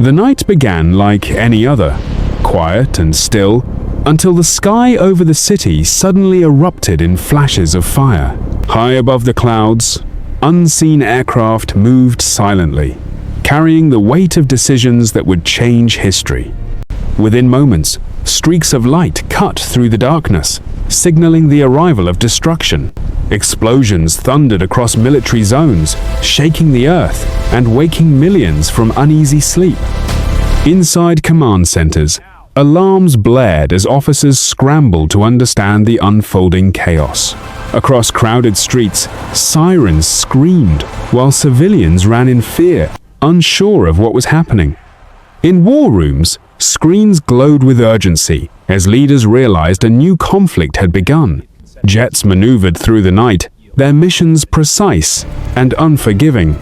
The night began like any other, quiet and still, until the sky over the city suddenly erupted in flashes of fire. High above the clouds, unseen aircraft moved silently, carrying the weight of decisions that would change history. Within moments, streaks of light cut through the darkness, signaling the arrival of destruction. Explosions thundered across military zones, shaking the earth and waking millions from uneasy sleep. Inside command centers, alarms blared as officers scrambled to understand the unfolding chaos. Across crowded streets, sirens screamed, while civilians ran in fear, unsure of what was happening. In war rooms, screens glowed with urgency as leaders realized a new conflict had begun. Jets maneuvered through the night, their missions precise and unforgiving.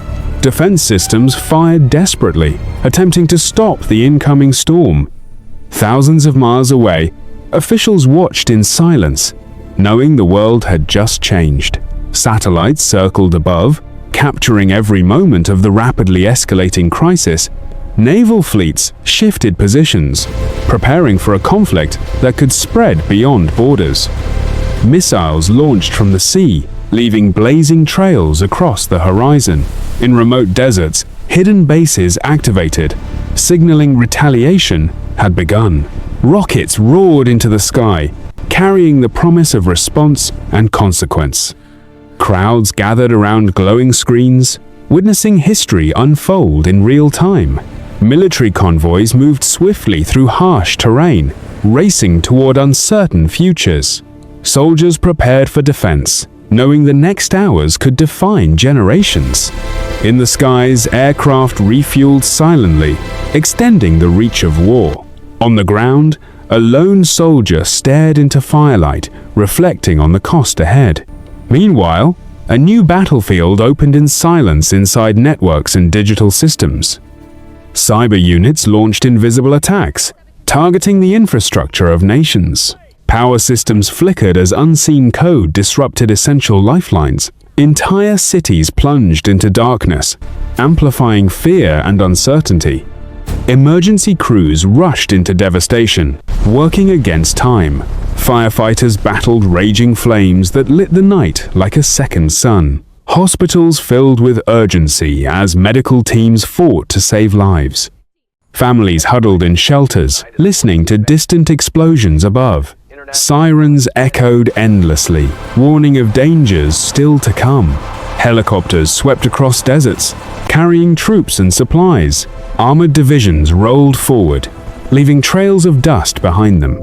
Defense systems fired desperately, attempting to stop the incoming storm. Thousands of miles away, officials watched in silence, knowing the world had just changed. Satellites circled above, capturing every moment of the rapidly escalating crisis. Naval fleets shifted positions, preparing for a conflict that could spread beyond borders. Missiles launched from the sea, leaving blazing trails across the horizon. In remote deserts, hidden bases activated, signaling retaliation had begun. Rockets roared into the sky, carrying the promise of response and consequence. Crowds gathered around glowing screens, witnessing history unfold in real time. Military convoys moved swiftly through harsh terrain, racing toward uncertain futures. Soldiers prepared for defense, knowing the next hours could define generations. In the skies, aircraft refueled silently, extending the reach of war. On the ground, a lone soldier stared into firelight, reflecting on the cost ahead. Meanwhile, a new battlefield opened in silence inside networks and digital systems. Cyber units launched invisible attacks, targeting the infrastructure of nations. Power systems flickered as unseen code disrupted essential lifelines. Entire cities plunged into darkness, amplifying fear and uncertainty. Emergency crews rushed into devastation, working against time. Firefighters battled raging flames that lit the night like a second sun. Hospitals filled with urgency as medical teams fought to save lives. Families huddled in shelters, listening to distant explosions above. Sirens echoed endlessly, warning of dangers still to come. Helicopters swept across deserts, carrying troops and supplies. Armored divisions rolled forward, leaving trails of dust behind them.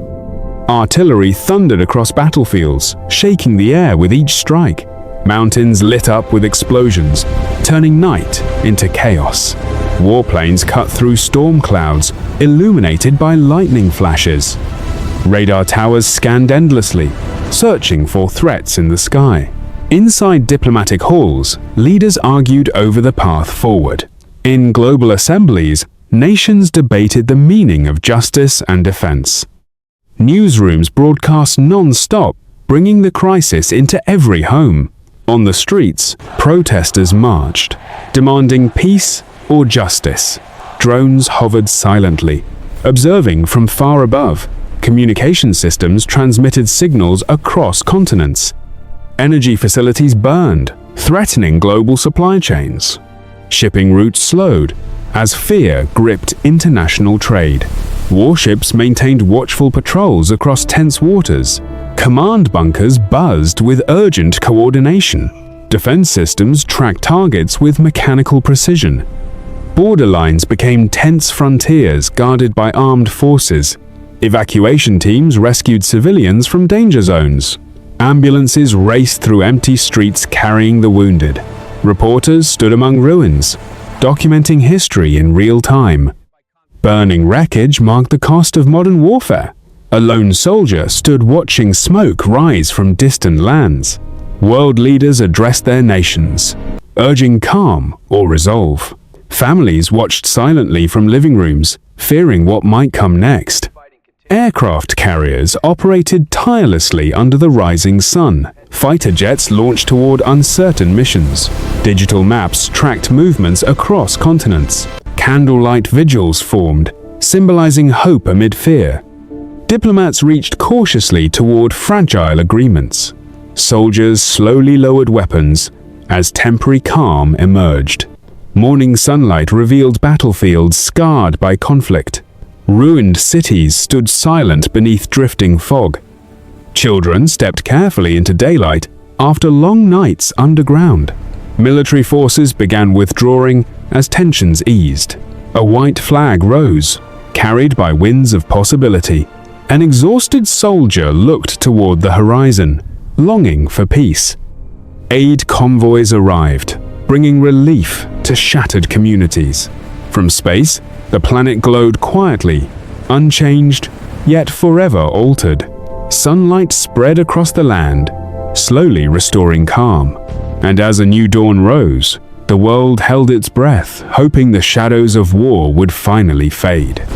Artillery thundered across battlefields, shaking the air with each strike. Mountains lit up with explosions, turning night into chaos. Warplanes cut through storm clouds, illuminated by lightning flashes. Radar towers scanned endlessly, searching for threats in the sky. Inside diplomatic halls, leaders argued over the path forward. In global assemblies, nations debated the meaning of justice and defense. Newsrooms broadcast non-stop, bringing the crisis into every home. On the streets, protesters marched, demanding peace or justice. Drones hovered silently, observing from far above. Communication systems transmitted signals across continents. Energy facilities burned, threatening global supply chains. Shipping routes slowed as fear gripped international trade. Warships maintained watchful patrols across tense waters. Command bunkers buzzed with urgent coordination. Defense systems tracked targets with mechanical precision. Border lines became tense frontiers guarded by armed forces. Evacuation teams rescued civilians from danger zones. Ambulances raced through empty streets carrying the wounded. Reporters stood among ruins, documenting history in real time. Burning wreckage marked the cost of modern warfare. A lone soldier stood watching smoke rise from distant lands. World leaders addressed their nations, urging calm or resolve. Families watched silently from living rooms, fearing what might come next. Aircraft carriers operated tirelessly under the rising sun. Fighter jets launched toward uncertain missions. Digital maps tracked movements across continents. Candlelight vigils formed, symbolizing hope amid fear. Diplomats reached cautiously toward fragile agreements. Soldiers slowly lowered weapons as temporary calm emerged. Morning sunlight revealed battlefields scarred by conflict. Ruined cities stood silent beneath drifting fog. Children stepped carefully into daylight after long nights underground. Military forces began withdrawing as tensions eased. A white flag rose, carried by winds of possibility. An exhausted soldier looked toward the horizon, longing for peace. Aid convoys arrived, bringing relief to shattered communities. From space, the planet glowed quietly, unchanged, yet forever altered. Sunlight spread across the land, slowly restoring calm. And as a new dawn rose, the world held its breath, hoping the shadows of war would finally fade.